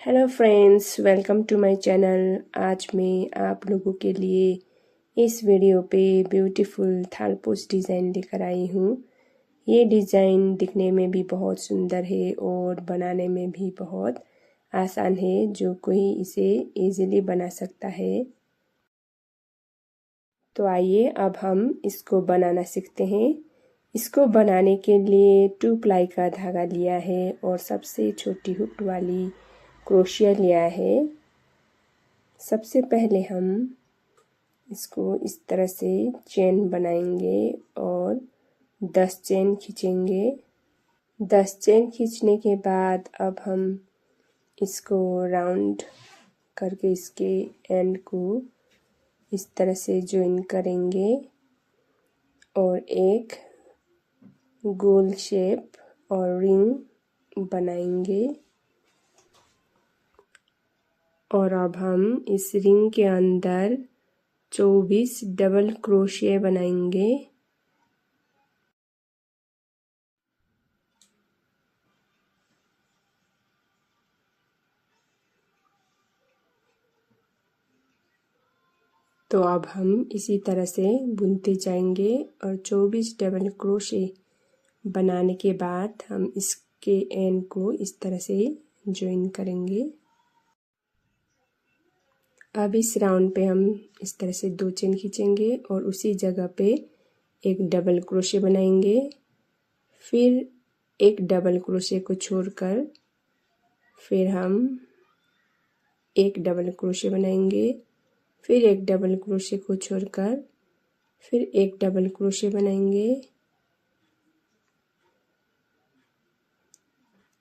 Hello friends, welcome to my channel. आज मैं आप लोगों के लिए इस वीडियो पे ब्यूटीफुल थालपोस डिज़ाइन लेकर आई हूँ। ये डिज़ाइन दिखने में भी बहुत सुंदर है और बनाने में भी बहुत आसान है, जो कोई इसे इजीली बना सकता है। तो आइए अब हम इसको बनाना सीखते हैं। इसको बनाने के लिए 2 प्लाई का धागा लिया है और सबसे छोटी हुक वाली क्रोशिया लिया है। सबसे पहले हम इसको इस तरह से चेन बनाएंगे और 10 चेन खींचेंगे। 10 चेन खींचने के बाद अब हम इसको राउंड करके इसके एंड को इस तरह से ज्वाइन करेंगे और एक गोल शेप और रिंग बनाएंगे। और अब हम इस रिंग के अंदर 24 डबल क्रोशिया बनाएंगे। तो अब हम इसी तरह से बुनते जाएंगे और 24 डबल क्रोशिया बनाने के बाद हम इसके एंड को इस तरह से ज्वाइन करेंगे। अब इस राउंड पे हम इस तरह से 2 चेन खींचेंगे और उसी जगह पे एक डबल क्रोशिया बनाएंगे। फिर एक डबल क्रोशिया को छोड़कर फिर हम एक डबल क्रोशिया बनाएंगे। फिर एक डबल क्रोशिया को छोड़कर फिर एक डबल क्रोशिया बनाएंगे।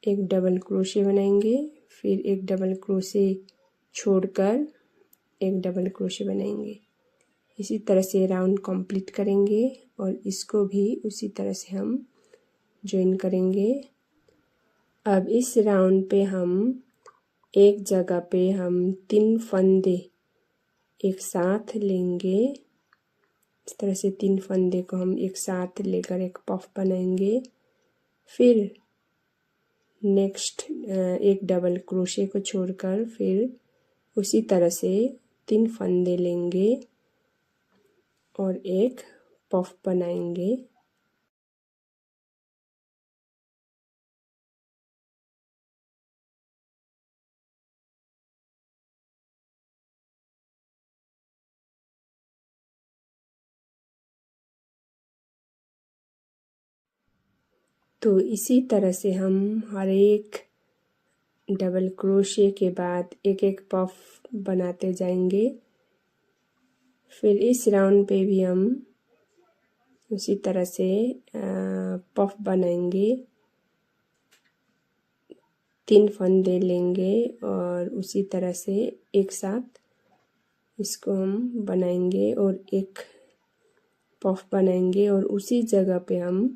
एक डबल क्रोशिया बनाएंगे, फिर एक डबल क्रोशिया छोड़कर एक डबल क्रोशिया बनाएंगे। इसी तरह से राउंड कंप्लीट करेंगे और इसको भी उसी तरह से हम ज्वाइन करेंगे। अब इस राउंड पे हम एक जगह पे हम 3 फंदे एक साथ लेंगे। इस तरह से 3 फंदे को हम एक साथ लेकर एक पफ बनाएंगे। फिर नेक्स्ट एक डबल क्रोशिया को छोड़कर फिर उसी तरह से 3 फंदे लेंगे और एक पफ बनाएंगे। तो इसी तरह से हम हर एक डबल क्रोशिया के बाद एक एक पफ बनाते जाएंगे। फिर इस राउंड पे भी हम उसी तरह से पफ बनाएंगे। 3 फंदे लेंगे और उसी तरह से एक साथ इसको हम बनाएंगे और एक पफ बनाएंगे और उसी जगह पे हम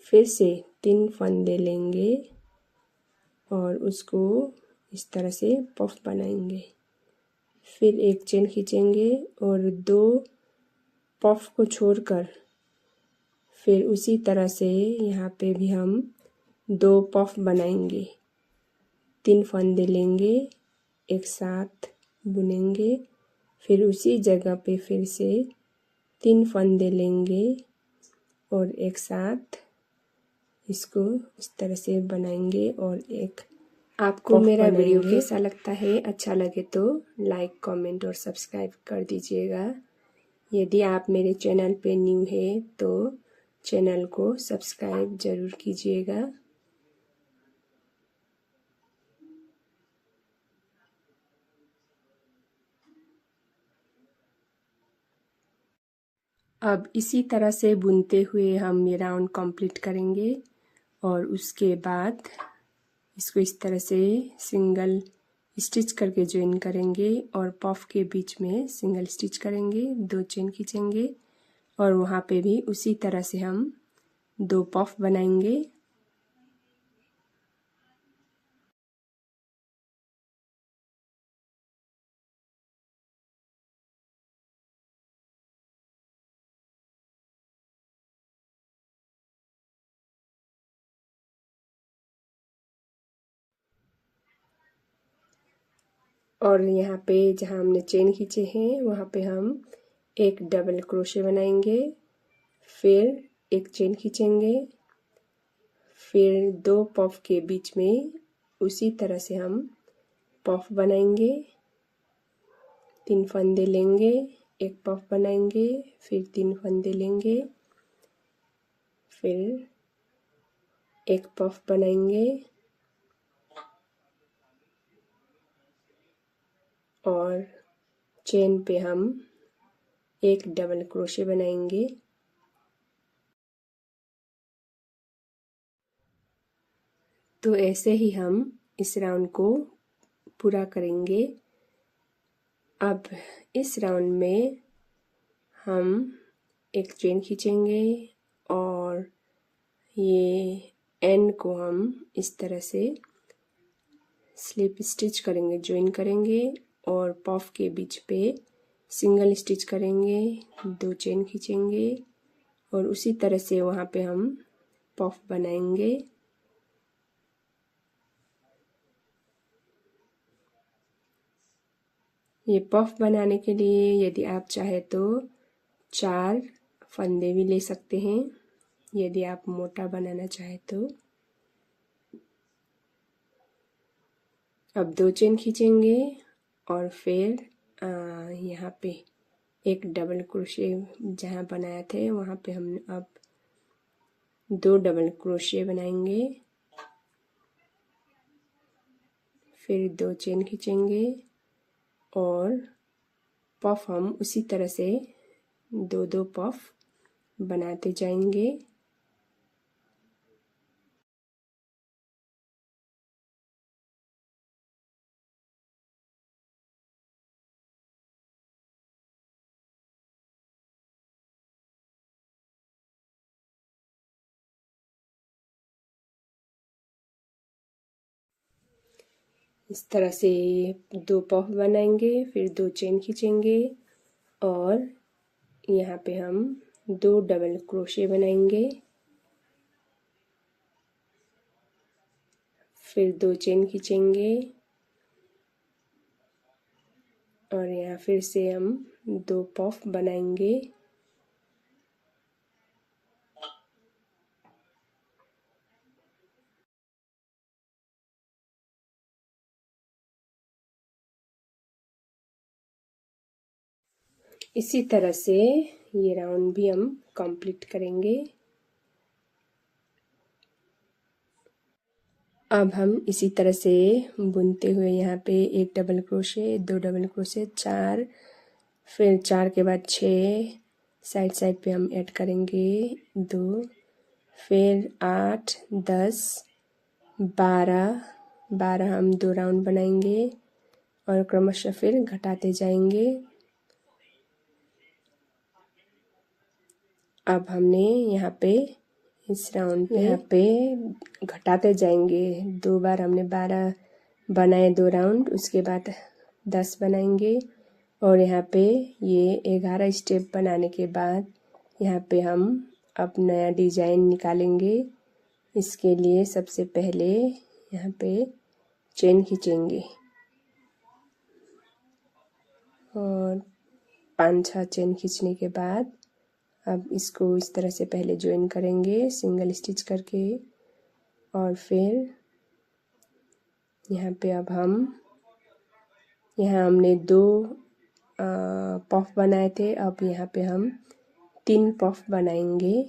फिर से 3 फंदे लेंगे और उसको इस तरह से पफ बनाएंगे। फिर एक चेन खींचेंगे और 2 पफ को छोड़कर फिर उसी तरह से यहाँ पे भी हम 2 पफ बनाएंगे। 3 फंदे लेंगे, एक साथ बुनेंगे, फिर उसी जगह पे फिर से 3 फंदे लेंगे और एक साथ इसको इस तरह से बनाएंगे और एक आपको मेरा वीडियो कैसा लगता है? अच्छा लगे तो लाइक, कमेंट और सब्सक्राइब कर दीजिएगा। यदि आप मेरे चैनल पे न्यू है तो चैनल को सब्सक्राइब ज़रूर कीजिएगा। अब इसी तरह से बुनते हुए हम ये राउंड कंप्लीट करेंगे और उसके बाद इसको इस तरह से सिंगल स्टिच करके ज्वाइन करेंगे और पफ के बीच में सिंगल स्टिच करेंगे, 2 चेन खींचेंगे और वहाँ पे भी उसी तरह से हम 2 पफ बनाएंगे। और यहाँ पे जहाँ हमने चेन खींचे हैं वहाँ पे हम एक डबल क्रोशे बनाएंगे, फिर एक चेन खींचेंगे, फिर 2 पफ के बीच में उसी तरह से हम पफ बनाएंगे, 3 फंदे लेंगे, एक पफ बनाएंगे, फिर 3 फंदे लेंगे, फिर एक पफ बनाएंगे और चेन पे हम एक डबल क्रोशे बनाएंगे। तो ऐसे ही हम इस राउंड को पूरा करेंगे। अब इस राउंड में हम एक चेन खींचेंगे और ये एंड को हम इस तरह से स्लिप स्टिच करेंगे, ज्वाइन करेंगे और पफ के बीच पे सिंगल स्टिच करेंगे, 2 चेन खींचेंगे और उसी तरह से वहाँ पे हम पफ बनाएंगे। ये पफ बनाने के लिए यदि आप चाहे तो 4 फंदे भी ले सकते हैं, यदि आप मोटा बनाना चाहे तो। अब 2 चेन खींचेंगे और फिर यहाँ पे एक डबल क्रोशे जहाँ बनाया थे वहाँ पे हम अब 2 डबल क्रोशे बनाएंगे, फिर 2 चेन खींचेंगे और पफ हम उसी तरह से 2-2 पफ बनाते जाएंगे। इस तरह से 2 पफ बनाएंगे, फिर 2 चेन खींचेंगे और यहाँ पे हम 2 डबल क्रोशे बनाएंगे, फिर 2 चेन खींचेंगे और यहाँ फिर से हम 2 पफ बनाएंगे। इसी तरह से ये राउंड भी हम कंप्लीट करेंगे। अब हम इसी तरह से बुनते हुए यहाँ पे एक डबल क्रोशे, 2 डबल क्रोशे, 4, फिर 4 के बाद 6 साइड साइड पे हम ऐड करेंगे 2, फिर 8, 10, 12 हम 2 राउंड बनाएंगे और क्रमशः फिर घटाते जाएंगे। अब हमने यहाँ पे इस राउंड पे यहाँ पे घटाते जाएंगे, 2 बार हमने 12 बनाए 2 राउंड, उसके बाद 10 बनाएंगे और यहाँ पे ये 11 स्टेप बनाने के बाद यहाँ पे हम अब नया डिजाइन निकालेंगे। इसके लिए सबसे पहले यहाँ पे चेन खींचेंगे और 5-6 चेन खींचने के बाद अब इसको इस तरह से पहले ज्वाइन करेंगे सिंगल स्टिच करके और फिर यहाँ पे अब हम यहाँ हमने 2 पफ बनाए थे, अब यहाँ पे हम 3 पफ बनाएंगे।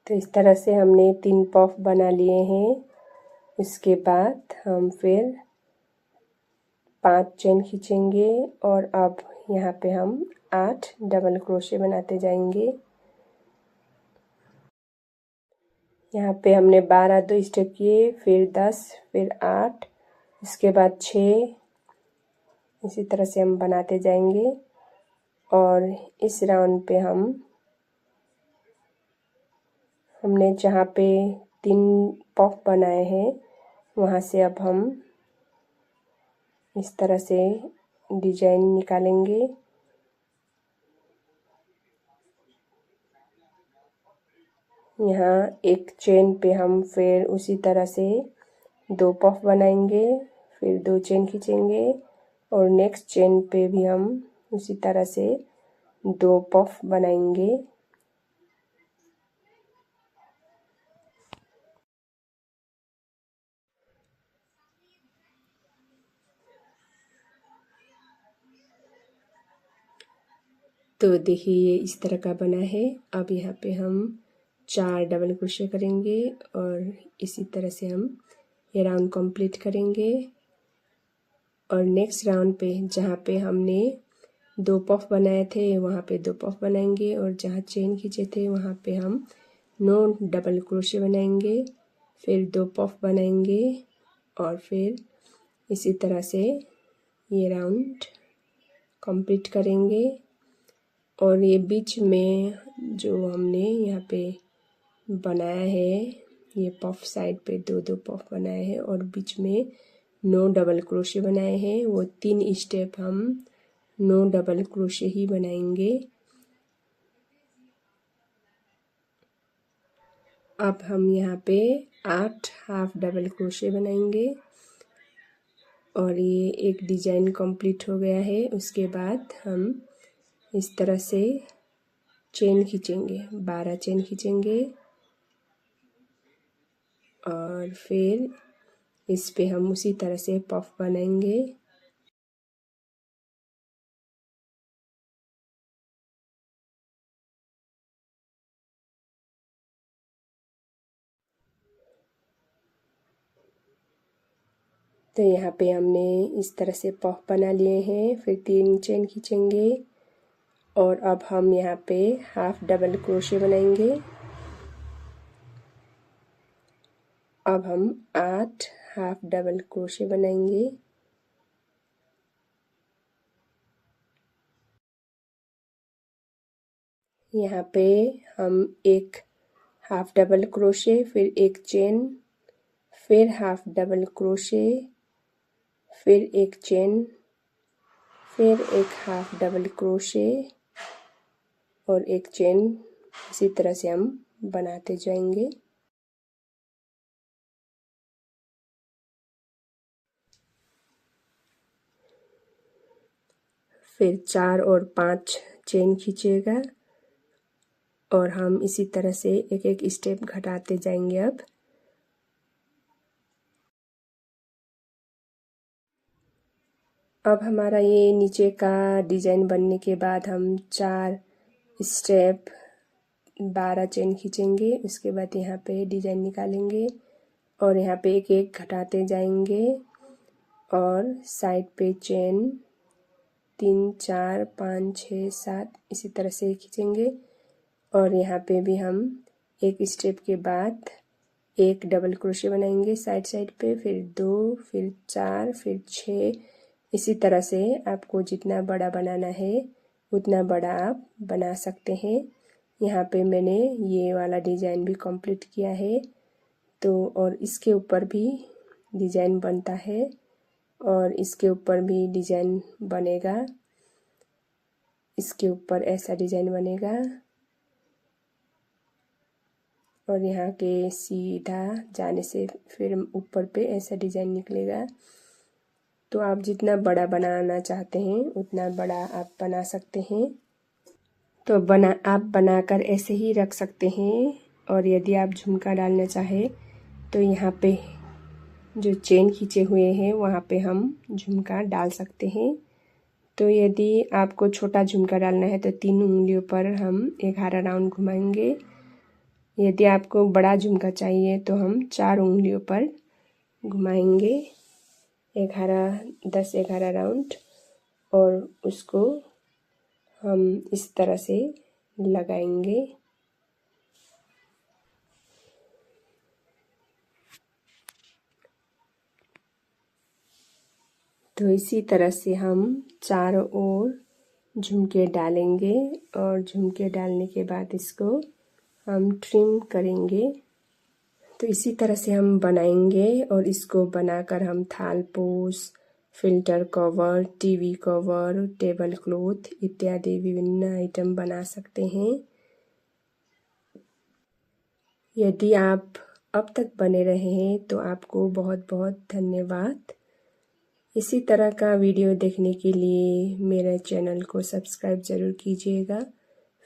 तो इस तरह से हमने 3 पफ बना लिए हैं। उसके बाद हम फिर 5 चेन खींचेंगे और अब यहाँ पे हम 8 डबल क्रोशे बनाते जाएंगे। यहाँ पे हमने 12 2 स्टेप किए, फिर 10, फिर 8, उसके बाद 6, इसी तरह से हम बनाते जाएंगे और इस राउंड पे हमने जहाँ पे 3 पफ बनाए हैं वहाँ से अब हम इस तरह से डिजाइन निकालेंगे। यहाँ एक चेन पे हम फिर उसी तरह से 2 पफ बनाएंगे, फिर 2 चेन खींचेंगे और नेक्स्ट चेन पे भी हम उसी तरह से 2 पफ बनाएंगे। तो देखिए ये इस तरह का बना है। अब यहाँ पे हम 4 डबल क्रोशे करेंगे और इसी तरह से हम ये राउंड कंप्लीट करेंगे। और नेक्स्ट राउंड पे जहाँ पे हमने 2 पफ बनाए थे वहाँ पे 2 पफ बनाएंगे और जहाँ चेन खींचे थे वहाँ पे हम 9 डबल क्रोशे बनाएंगे, फिर 2 पफ बनाएंगे और फिर इसी तरह से ये राउंड कंप्लीट करेंगे। और ये बीच में जो हमने यहाँ पे बनाया है ये पफ साइड पे 2 पफ बनाए हैं और बीच में 9 डबल क्रोशे बनाए हैं, वो 3 स्टेप हम 9 डबल क्रोशे ही बनाएंगे। अब हम यहाँ पे 8 हाफ डबल क्रोशे बनाएंगे और ये एक डिजाइन कंप्लीट हो गया है। उसके बाद हम इस तरह से चेन खींचेंगे, 12 चेन खींचेंगे और फिर इस पे हम उसी तरह से पफ बनाएंगे। तो यहाँ पे हमने इस तरह से पफ बना लिए हैं, फिर 3 चेन खींचेंगे और अब हम यहाँ पे हाफ डबल क्रोशे बनाएंगे। अब हम 8 हाफ डबल क्रोशे बनाएंगे। यहाँ पे हम एक हाफ डबल क्रोशे, फिर एक चेन, फिर हाफ डबल क्रोशे, फिर एक चेन, फिर एक हाफ डबल क्रोशे और एक चेन, इसी तरह से हम बनाते जाएंगे। फिर 4 और 5 चेन खींचिएगा और हम इसी तरह से एक एक स्टेप घटाते जाएंगे। अब हमारा ये नीचे का डिजाइन बनने के बाद हम 4 स्टेप 12 चेन खींचेंगे। उसके बाद यहाँ पे डिजाइन निकालेंगे और यहाँ पे एक एक घटाते जाएंगे और साइड पे चेन 3 4 5 6 7 इसी तरह से खींचेंगे और यहाँ पे भी हम एक स्टेप के बाद एक डबल क्रोशे बनाएंगे साइड पे, फिर 2, फिर 4, फिर 6। इसी तरह से आपको जितना बड़ा बनाना है उतना बड़ा आप बना सकते हैं। यहाँ पे मैंने ये वाला डिज़ाइन भी कंप्लीट किया है। तो और इसके ऊपर भी डिज़ाइन बनता है और इसके ऊपर भी डिज़ाइन बनेगा, इसके ऊपर ऐसा डिज़ाइन बनेगा और यहाँ के सीधा जाने से फिर ऊपर पे ऐसा डिज़ाइन निकलेगा। तो आप जितना बड़ा बनाना चाहते हैं उतना बड़ा आप बना सकते हैं। तो आप बनाकर ऐसे ही रख सकते हैं और यदि आप झुमका डालना चाहें तो यहाँ पे जो चेन खींचे हुए हैं वहाँ पे हम झुमका डाल सकते हैं। तो यदि आपको छोटा झुमका डालना है तो 3 उंगलियों पर हम 11 राउंड घुमाएंगे। यदि आपको बड़ा झुमका चाहिए तो हम 4 उंगलियों पर घुमाएंगे 10-11 राउंड और उसको हम इस तरह से लगाएंगे। तो इसी तरह से हम चारों ओर झुमके डालेंगे और झुमके डालने के बाद इसको हम ट्रिम करेंगे। तो इसी तरह से हम बनाएंगे और इसको बनाकर हम थाल पोस, filter cover, TV cover, table cloth इत्यादि विभिन्न आइटम बना सकते हैं। यदि आप अब तक बने रहे हैं तो आपको बहुत बहुत धन्यवाद। इसी तरह का वीडियो देखने के लिए मेरे चैनल को सब्सक्राइब ज़रूर कीजिएगा।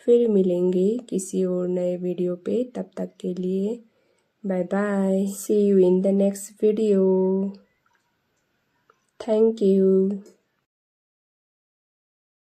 फिर मिलेंगे किसी और नए वीडियो पे, तब तक के लिए bye bye. See you in the next video. Thank you.